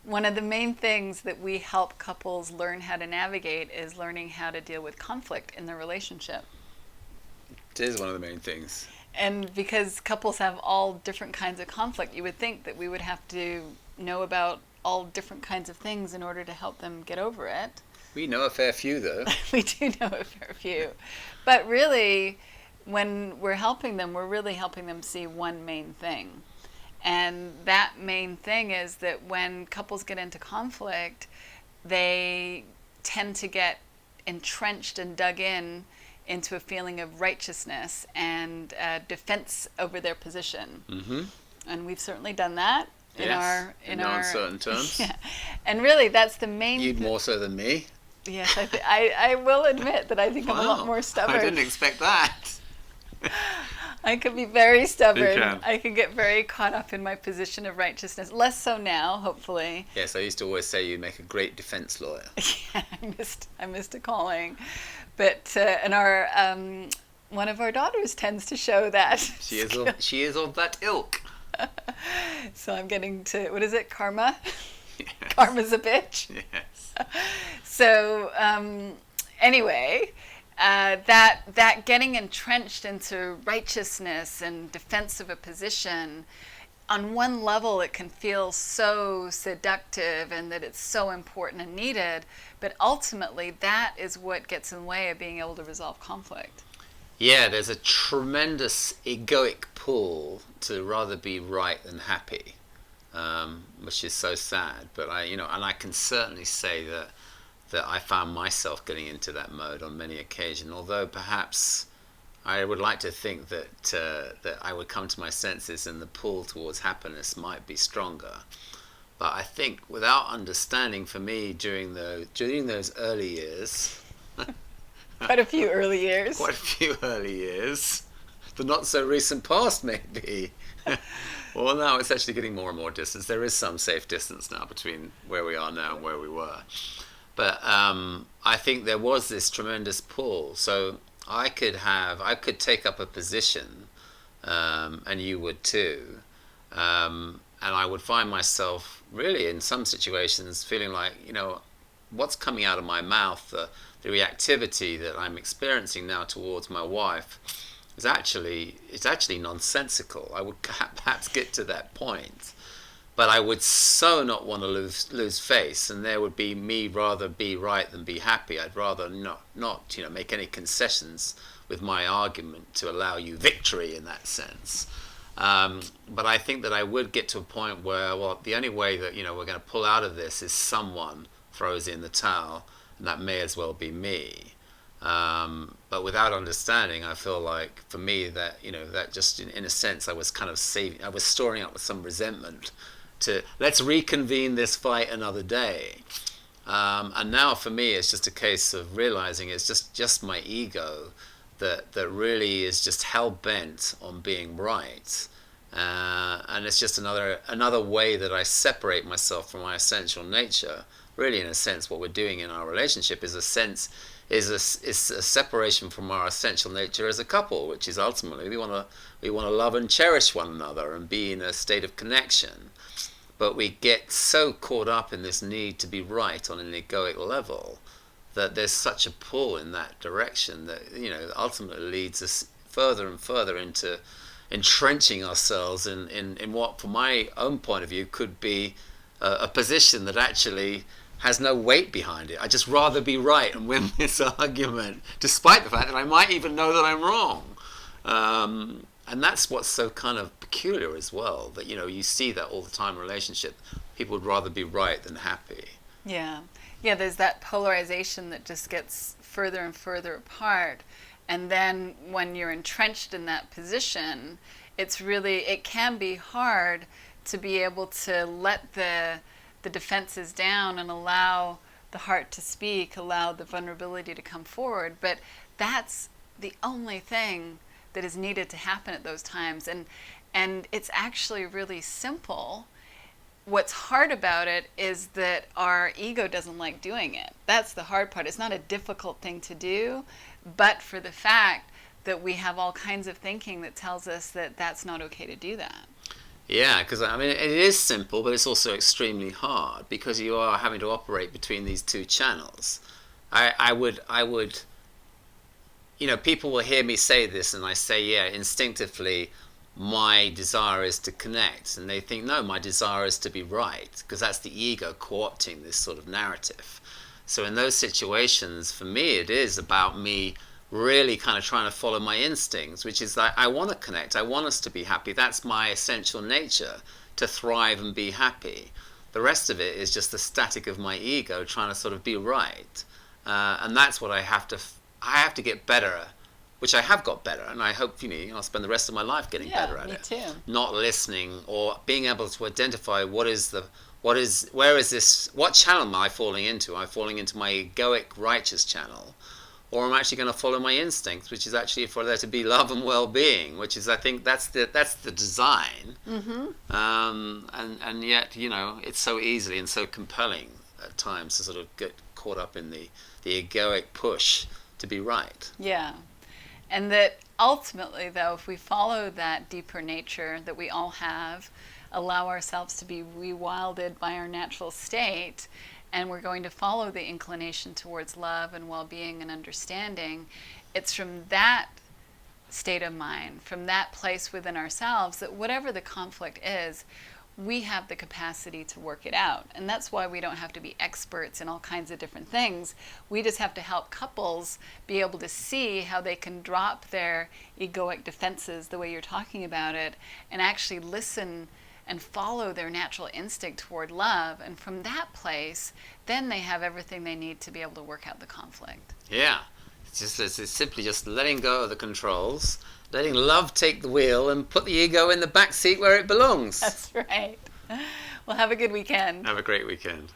One of the main things that we help couples learn how to navigate is learning how to deal with conflict in their relationship. It is one of the main things. And because couples have all different kinds of conflict, you would think that we would have to know about all different kinds of things in order to help them get over it. We know a fair few, though. We do know a fair few. But really, when we're helping them, we're really helping them see one main thing. And that main thing is that when couples get into conflict, they tend to get entrenched and dug in into a feeling of righteousness and defense over their position. Mm-hmm. And we've certainly done that in Yes, our in no uncertain terms. yeah. And really, that's the main. You'd more so than me. Yes, I will admit that I think I'm a lot more stubborn. I didn't expect that. I could be very stubborn. You can. I can get very caught up in my position of righteousness. Less so now, hopefully. Yes, I used to always say you make a great defense lawyer. Yeah, I missed a calling, but and our one of our daughters tends to show that. She is of that ilk. So I'm getting to, what is it, karma? Yes. Karma's a bitch. Yes. So anyway, that getting entrenched into righteousness and defense of a position, on one level it can feel so seductive and that it's so important and needed, but ultimately that is what gets in the way of being able to resolve conflict. Yeah, there's a tremendous egoic pull to rather be right than happy, which is so sad. But and I can certainly say that I found myself getting into that mode on many occasions. Although perhaps I would like to think that I would come to my senses and the pull towards happiness might be stronger. But I think without understanding, for me during those early years. Quite a few early years. Quite a few early years. The not so recent past, maybe. Well, now it's actually getting more and more distance. There is some safe distance now between where we are now and where we were. But I think there was this tremendous pull. So I could take up a position, and you would too. And I would find myself really in some situations feeling like, what's coming out of my mouth, the reactivity that I'm experiencing now towards my wife it's actually nonsensical. I would perhaps get to that point, but I would so not want to lose face, and there would be me rather be right than be happy. I'd rather not make any concessions with my argument to allow you victory in that sense. But I think that I would get to a point where, well, the only way that we're going to pull out of this is someone throws in the towel, and that may as well be me. But without understanding, I feel like for me that that just in a sense I was kind of I was storing up with some resentment to let's reconvene this fight another day. And now for me it's just a case of realizing it's just my ego that really is just hell bent on being right. And it's just another way that I separate myself from my essential nature. Really, in a sense, what we're doing in our relationship is a separation from our essential nature as a couple, which is ultimately we want to love and cherish one another and be in a state of connection. But we get so caught up in this need to be right on an egoic level that there's such a pull in that direction that ultimately leads us further and further into entrenching ourselves in what, from my own point of view, could be a position that actually has no weight behind it. I'd just rather be right and win this argument, despite the fact that I might even know that I'm wrong. And that's what's so kind of peculiar as well, that you see that all the time in relationship. People would rather be right than happy. Yeah, there's that polarization that just gets further and further apart. And then when you're entrenched in that position, it can be hard to be able to let the defenses down and allow the heart to speak, allow the vulnerability to come forward. But that's the only thing that is needed to happen at those times. And it's actually really simple. What's hard about it is that our ego doesn't like doing it. That's the hard part. It's not a difficult thing to do, but for the fact that we have all kinds of thinking that tells us that that's not okay to do that. Yeah, because I mean, it is simple, but it's also extremely hard because you are having to operate between these two channels. I would, people will hear me say this, and I say, yeah, instinctively, my desire is to connect, and they think, no, my desire is to be right, because that's the ego co-opting this sort of narrative. So in those situations, for me, it is about me really kind of trying to follow my instincts, which is that I want to connect. I want us to be happy. That's my essential nature, to thrive and be happy. The rest of it is just the static of my ego trying to sort of be right, and that's what I have to get better, which I have got better, and I hope I'll spend the rest of my life getting better at me it. too. Not listening or being able to identify where is this, what channel am I falling into? Am I falling into my egoic righteous channel, or I'm actually going to follow my instincts, which is actually for there to be love and well-being, which is, I think, that's the design. And yet, it's so easily and so compelling at times to sort of get caught up in the egoic push to be right. Yeah. And that ultimately, though, if we follow that deeper nature that we all have, allow ourselves to be rewilded by our natural state, and we're going to follow the inclination towards love and well-being and understanding, it's from that state of mind, from that place within ourselves, that whatever the conflict is, we have the capacity to work it out. And that's why we don't have to be experts in all kinds of different things. We just have to help couples be able to see how they can drop their egoic defenses, the way you're talking about it, and actually listen and follow their natural instinct toward love. And from that place, then they have everything they need to be able to work out the conflict. Yeah. It's simply just letting go of the controls, letting love take the wheel, and put the ego in the back seat where it belongs. That's right. Well, have a good weekend. Have a great weekend.